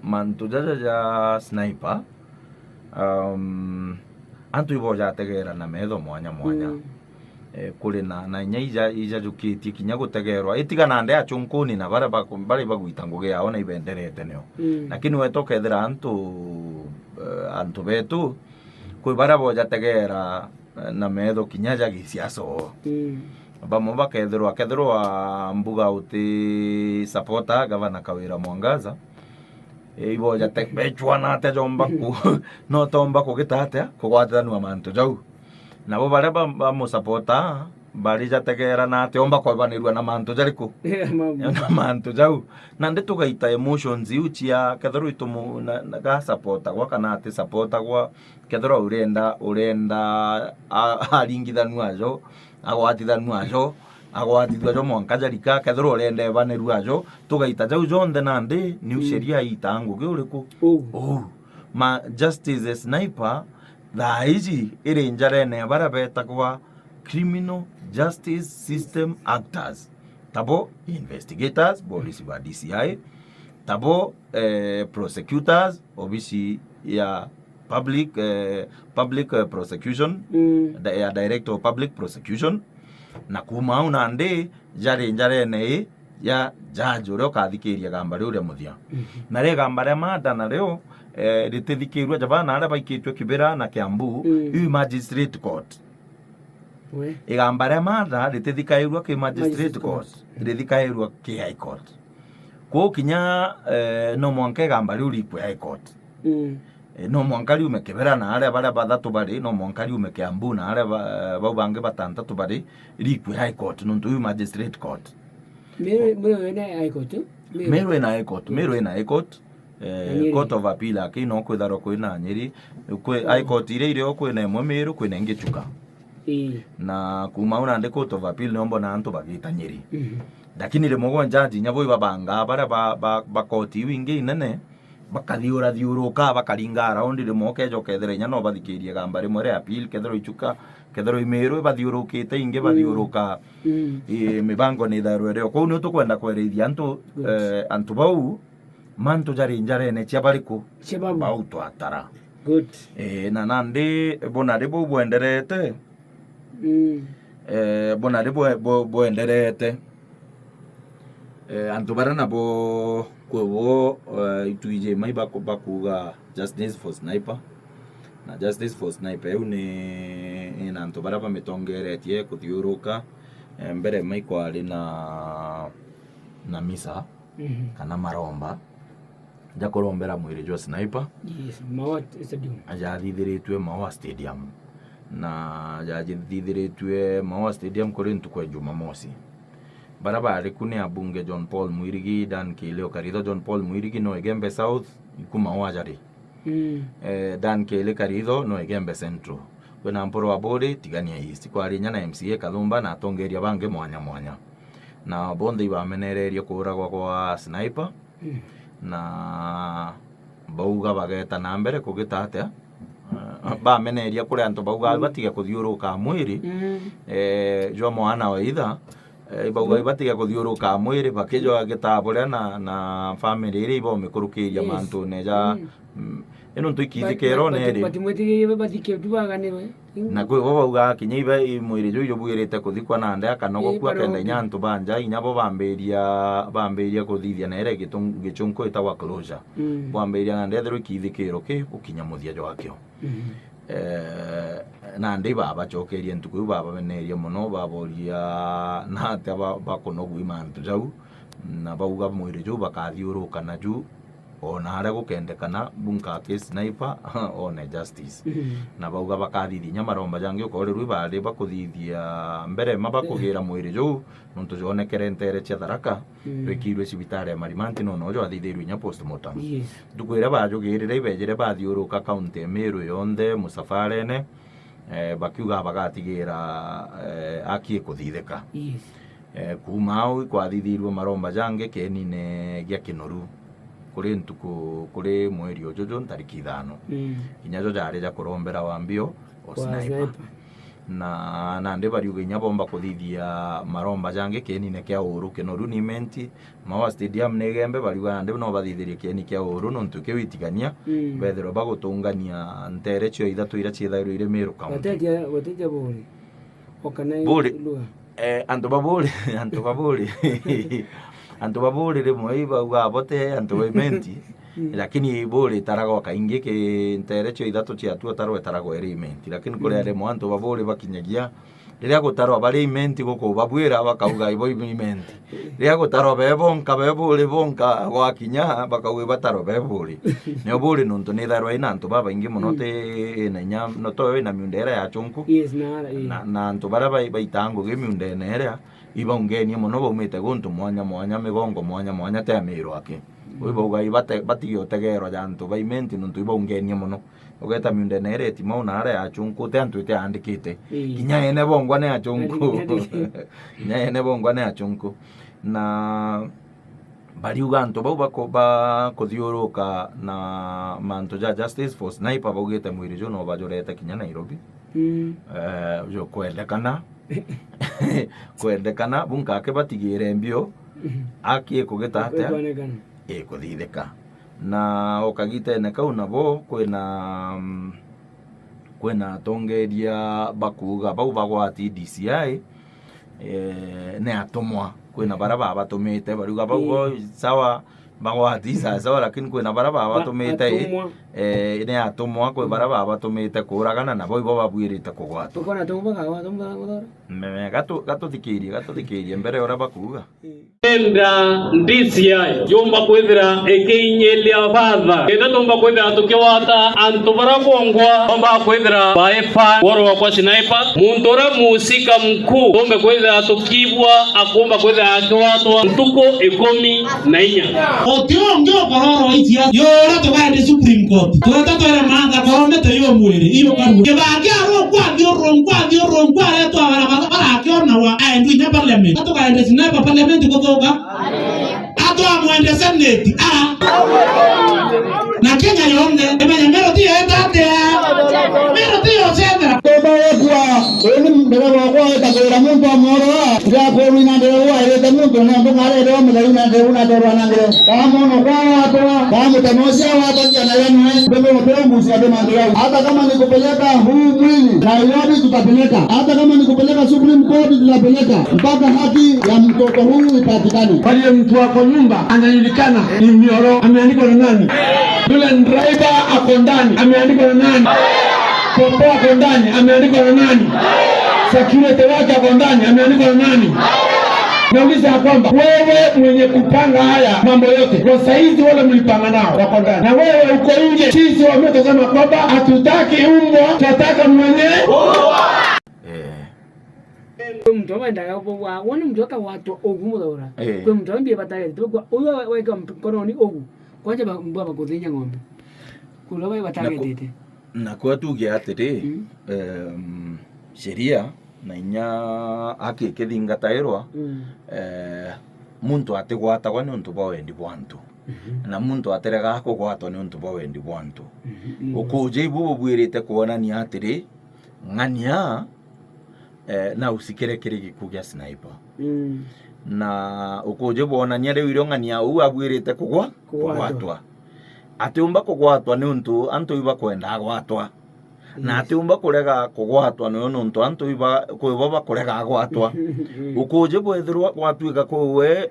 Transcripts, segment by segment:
mantu ja sniper antu ibo jategera na metho mwanya kuri na inya ija jukitie kinya gutegerwa itigana nde achunkuni na bara bagwita ngugi yao na ibenderete nio lakini wetoka ethira antu betu kwi bara bo jategera na metho kinya jagiciaco bamwe bakethirwa mbuga uti supporter gavana Kawira Mwangaza ibo jatekbechwana ate jombaku no tomba kugitate kugwatanwa mantu jau nabo baria bamusapota bari jategera na ate omba kwabanirwa na mantu jariku na mantu jau na ndi tugaita emotions iuchia kethero itumu na ga supporta gwa kana ate supporta gwa kethero urenda aringithanwa jo agwatithanwa jo agwatithwa jo mwanka jarika kethero urenda banirwa jo tugaita jau jonde na ndi ni sheria itangu giuriku ma justice sniper thaa ici iri njarene bara betagwa criminal justice system actors tabo investigators polisi wa DCI tabo prosecutors obisi ya public prosecution ya director of public prosecution na kuma una ndi jari njarene ya judge uria ukathikiria gamba riu ria muthia na ri gamba ria mada na rio ritithikirwe jabana aria baikitwe Kibera na Kiambu yu magistrate court igamba ria mada ritithikairwe ki magistrate court ritithikairwe ki high court ko kinya no mwanka gamba riu rikwe high court no mwanka riume Kibera na aria baria bathatu bari no mwanka riume Kiambu na aria bau bangi batantatu bari rikwe high court nuntu yu magistrate court Meru ina high court Meru ina high court court of appeal akino kwitharo kwina Nyeri kwi high court ire kwina imwe Meru kwina ingi Chuka na kuma una ndi court of appeal nombo na antu bagita Nyeri lakini rimwe gwa jaji nyabo babanga bara ba court wingi inene bakathiuruka bakaringa around rimwe kejo kethira inya no bathikirie gamba rimwe ria appeal kethiro Ichuka kethiro Meru bathiurukite ingi bathiuruka mibango ni tharu rio ko ni tukwenda kwerithia antu bau mantu jari njarene cia bariku bau twatara good na nandi bona ribo bwenderete bona ribo bwenderete antu bara nabo kwewo ituije mai bakuga justice for sniper na justice for sniper eu ni antu bara bametongeretie kuthiuruka mbere mai kwari na misa kana maromba jakorombera mwiri jo sniper Mawa stadium ajathithiritwe Mawa stadium na ajathithiritwe Mawa stadium kuri ntukwe Jumamosi barabara kuni abunge John Paul Mwirigi Dan Kile Karitho John Paul Mwirigi no Egembe South ikuma wajari Dan Kile Karitho no Egembe Central kwena mporo wa bodi tigania East kwa rinya na MCA Kalumba na atongeria bange mwanya na bonde ibamenereria kuragwa kwa sniper na bauga bageta na mbere kugitate bameneria kuri antu bauga batiga kuthiuruka mwiri jo mwana wa itha bauga batiga kuthiuruka mwiri bakijo agitaburia na family iri ibo mikurukiria mantu neja eno ntuikithikero neri batimwetigie bathike tubaganirwe na kwe bauga kinya ibe mwiri jo bwirite kuthikwa na nda kanogo kwa kenda nyantu banja inyabo bamberia kuthithia na ere gichunko itagwa closure bamberia na ndethero ikithikero ki ukinya muthia jo wakio na ndi baba chokerie ntuku baba beneria muno baboria na ate bakonogu imantu jau na bauga mwiri jo bakathiuruka na ju ona hare gukendekana bunka ke sniper one justice na bauga bakathithia nyamaromba jangi ukore rwi bari bakuthithia mbere mabakugira mwiri jo nuntu jonekere ntere cia Tharaka wekirwe cibitare marimanti no jo athithirwe nya postmortem dukwira bajugirire ibejere bathiuruka county Meru yonde musafarene bakiuga bagatigira akie kuthitheka kuma au kwathithirwe maromba jange kenine gya Kinoru kuri ntuku kuri mweri ojojo tariki 5 inyajo jari ja kurombera wambio o sniper na nande bariuga inya bomba kuthithia maromba jange kenine kia uru kinoru ni menti mawa stadium negembe bariuga nande no bathithirie keni kia uru nontu kiwitigania bethero bagutungania ntere cio ithatu ira ciethairu ire Meru County wateja buri okana buri antu baburi antu baburi rimwe ibauga bote antu bementi lakini buri tarago kaingi ke ntere cio ithatu ciatu tarwe tarago erimenti lakini kuri arimo antu baburi bakinyagia riria gutarwa bari imenti guku babwira bakauga ibo imenti riria gutarwa beburi bonka gwakinya bakauga bataro beburi ne buri nuntu ni tharwa ina antu baba ingi muno te na nya no to ina miundera ya chunku na antu bara baitangu ge miundera era iba ungeni muno baumite guntu mwanya migongo mwanya te Meru aki uibauga ibate batigio tegero jantu baimenti nuntu iba ungeni muno ugeta miundera ere ti mauna ara ya chunku te antu te andikite kinya ene bongwa ne ya chunku kinya ene bongwa ne ya chunku na bariuga antu bau ba kuthiuruka na mantu ja Justice for Sniper baugite mwiri jo no bajorete kinya Nairobi jo kwendekana bunka ke batigire mbio akie kugeta atia kuthithika na okagite ne kau nabo kwena tongeria bakuga bau bagwati DCI ne atomwa kwena baraba batumite baruga bau sawa bagwati sawa lakini kwena baraba batumite ne atomwa kwe baraba batumite kuragana na bau babwirite kugwata tukona tumbaga watumba me gato thikirie mbere ora bakuga enda DCI yomba kwethira ekinyelia fatha enda tomba kwethira tukiwata antu barabongwa tomba kwethira baefa woro kwa Sniper muntora musika mkuu tomba kwethira tukibwa akomba kwethira akiwatwa ntuko 14 otio ngio kororo icia yora tugaende Supreme Court tutatwera matha korone tuyo mwiri iyo karu kibangia rongwa leto bara akiona wa aendu nya parliament tugaende Sniper parliament kutoka atwa mwende senate na Kenya yonde emenya Meru ti etate Meru ti osenda toba kwa eni mbere kwa etakwera muntu amoro ya ko ina ndero wa ete muntu na mbongare ro mudai na ndero na ndero nangre kama no kwa watu kama tamosia watu jana yenu bebe mtoro musia de mandira hata kama nikupeleka huu mwili Nairobi tutapeleka hata kama nikupeleka Supreme Court tutapeleka mpaka haki ya mtoto huyu ipatikane pale mtu wako nyumba anajulikana ni Mioro ameandikwa na nani yule driver ako ndani ameandikwa na nani popo ako ndani ameandikwa na nani security wake ako ndani ameandikwa na nani nauliza kwamba wewe mwenye kupanga haya mambo yote kwa saizi wale mlipanga nao wako ndani na wewe uko nje sisi wametazama kwamba hatutaki umbwa tunataka mwenye mtu awendaga wa wona mtu akawatwa ogu muthora kwe mtu ambie batagete tukwa uyo weka mkononi ogu kwanja mbwa bakuthinya ng'ombe kula bai batagete na kwa tuge atiri sheria na inya akikithingatairwa muntu atigwatagwa ni untu bwa wendi bwantu na muntu aterega kugwatwa ni untu bwa wendi bwantu ukuje ibu bwirite kuonania atiri ng'ania na usikire kiri gikugia Sniper na ukuje bonania riu iro ng'ania u abwirite kugwatwa ati umba kugwatwa ni untu antu iba kwenda gwatwa na ati umba kurega kugwatwa ni untu antu iba kuiba kurega gwatwa ukuje bwethirwa gwatuika kuwe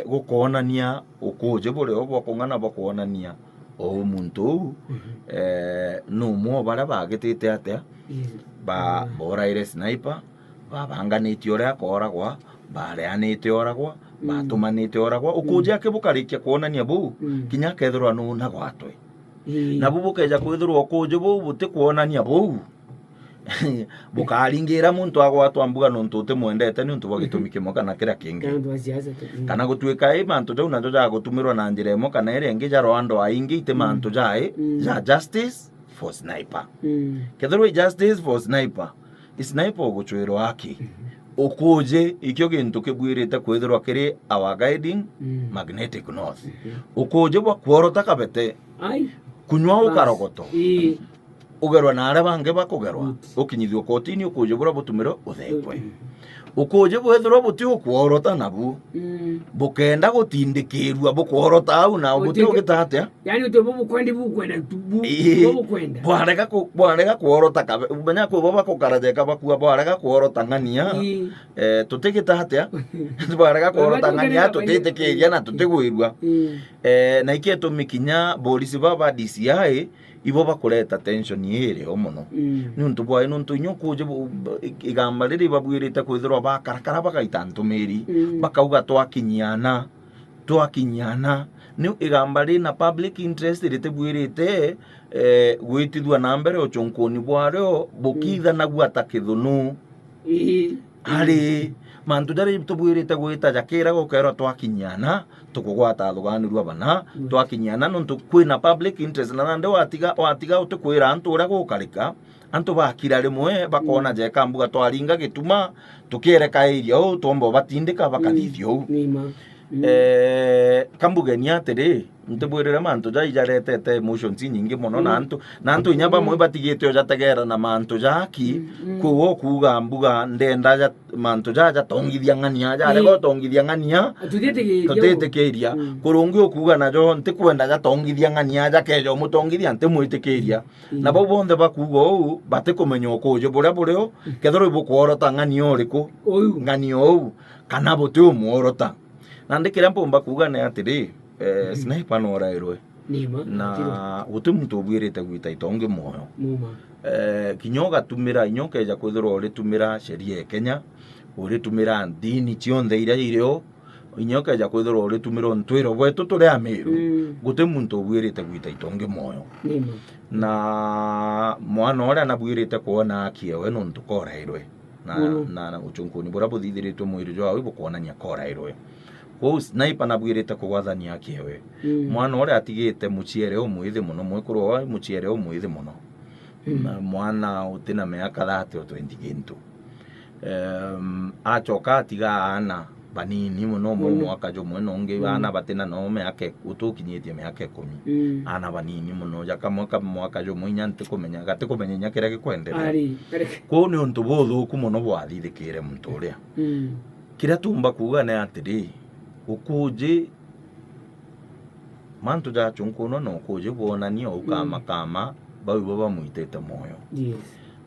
gukonania ukuje bure obwo kung'ana bakonania o muntu no mo bara bagitite atia ba boraire Sniper babanganite uria koragwa bareanite oragwa batumanite oragwa ukuje akibukarikia kuonania bu kinya kethirwa no na gwatwe na bubu keja kwithirwa ukuje bu buti kuonania bu bukaringira muntu agwatwa mbuga nontu utimwendete ni untu bagitumi kimwe kana kira kingi kana gutuika mantu jau najo ja gutumirwa na njira imwe kana iri ingi ja Rwanda aingi ite mantu jai ja Justice for Sniper kethirwa Justice for Sniper Sniper guchwirwa aki ukuje ikyo gintu kibwirite kwithirwa kiri our guiding magnetic north ukuje bwa kuorota kabete kunywa ukarogoto ugerwa na aria bange bakugerwa ukinyithio kotini ukuje bura butumiro uthekwe ukuje bwethirwo buti ukworota nabu bukenda gutindikirwa bukworota au na buti ugitatia yani utobo bukwendi bukwenda bukwenda bwarega kuorota kabe banya ko baba ko karajeka bakua bwarega kuorota ngania tutigitatia bwarega kuorota ngania tutitikiria na tutigwirwa na iketo mikinya polisi baba DCI ibo bakureta tension ire o muno nuntu bwa nuntu nyukuje igamba riri babwirite kwithirwa bakarakara bagaita ntumiri bakauga twakinyiana ni igamba ri na public interest rite bwirite gwitithwa na mbere ochonkoni bwareo bukitha na gwata kithunu hari mantu jari tubwirite gwita jakira gukera twakinyiana tukugwata thuganirwa bana twakinyiana nuntu kwina public interest na nande watiga utukwira antu uria gukarika antu bakira rimwe bakona jeka mbuga twaringa gituma tukiereka iria o tombo batindika bakathithio kambugeni atiri ntibwirire mantu jaijaretete emotions nyingi muno na antu inya bamwe batigite ojategera na mantu jaki kuwo kuga mbuga ndenda mantu jaja tongithia ng'ania jare go tongithia ng'ania tutitikiria kurungi okuga najo ntikwenda jatongithia ng'ania jakejo mutongithia ntimwitikiria na bo bonthe bakuga ou batikumenya okujo buria burio kethoro ibukworota ng'ania uriku ng'ania ou kana buti umworota na ndikira mpomba kuga ne atiri sniper no rairwe na guti muntu ubwirite gwita itonge moyo kinyoga tumira inyoka eja kwithirwo uri tumira sheria ya Kenya uri tumira ndini cionthe iria irio inyoka eja kwithirwo uri tumira ntwiro bwetu turi amiru guti muntu ubwirite gwita itonge moyo na mwana ora nabwirite kuona akiewe no ntukorairwe na uchunkuni bora buthithiritwe mwiri jo awi bukuonania korairwe ko sniper nabwirite kugwathania akiewe mwana ore atigite muciere umwithi muno mwikuru wa muciere umwithi muno mwana utina miaka 30 o 20 gintu achoka atiga ana banini muno mwaka jo mweno nge ana batina no miaka utukinyitie miaka 10 ana banini muno jaka mwaka jo mwinya ntikumenya gatikumenya nyakira gikwendera ko ni untu buthuku muno bwathithikire muntu uria kira tumba kuga ne atiri ukuje mantu ja chunkuno no ukuje bonania ukama bawe bamwitete moyo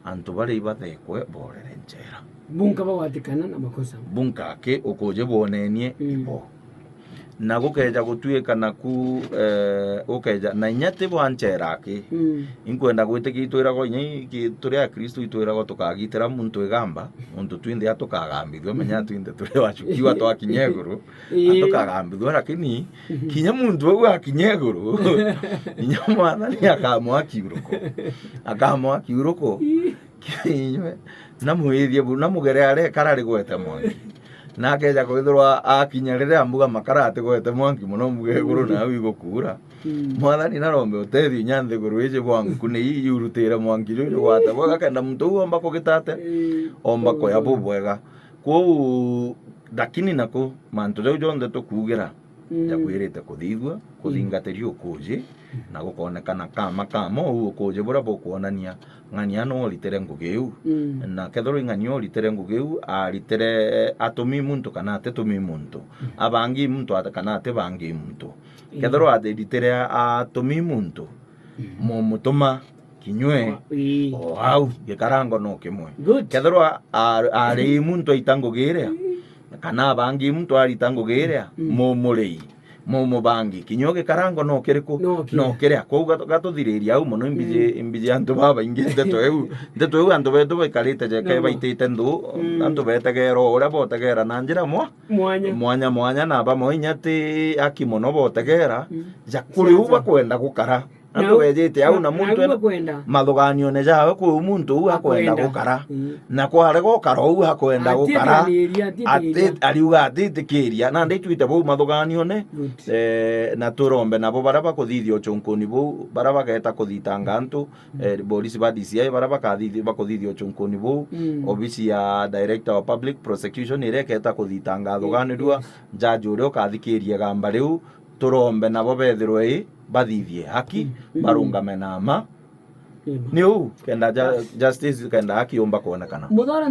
antu bari bathekwe borere njera bunka bawatikana na makosa bunka ke ukuje bonenie ibo na gukeja gutuika naku ukeja na inyate bwanchera ke inkwenda gwitiki itwirago inyi turia Kristo itwirago tukagitira muntu igamba muntu twinde atukagambithio menya twinde turi wachukiwa twakinyeguru atukagambithio lakini kinya muntu we akinyeguru inya mwana ni akamwa kiuruko kinywe na muithie bu na mugere are karari gwete mwangi na akeja kwithirwa akinya riria mbuga makarate gwete mwangi muno mbuge guru na wigukura mwathani narombe utethio nyanthe guru ije bwangu ni yurutire mwangi jojo gwata bwaga kenda muntu omba kugitate omba ko yabo bwega ko dakini nako mantu jojo nde tukugira jakwirite kuthithwa kuthingatirio kuje na gukonekana kama ukuje bura bukuonania ng'ania no ritere ngugiu na kethoro ng'ania ritere ngugiu aritere atumi muntu kana atetumi muntu abangi muntu atakana atebangi muntu kethoro ritere atumi muntu mutuma kinywe au gikarango no kimwe kethoro ari muntu aitangugire kana abangi muntu aritangugire mumurei bangi kinyoge karango no keriko no kerea ko gatuthiriria au muno imbije antu baba ingite ndeto eu antu beto bekarite je kai baitite ndu antu betegero ora botegera na njira mwanya na ba moinyati akimono botegera jakuri uba kwenda gukara antu wejete au na muntu mathuganio ne jawe ko muntu u akwenda gukara na kware gukara u akwenda gukara ariuga atitikiria na nditwite bo mathuganio ne na turombe nabo baraba kuthithio chunkuni bo baraba geta kuthitanga antu polisi ba DCI baraba kathithio bakuthithio chunkuni bo obisi ya director of public prosecution ire geta kuthitanga thuganirwa judge urio kathikiria gamba riu turombe nabo bethirwe bathithie haki barungame nama ni u kenda justice kenda akiomba kuonekana. Muthora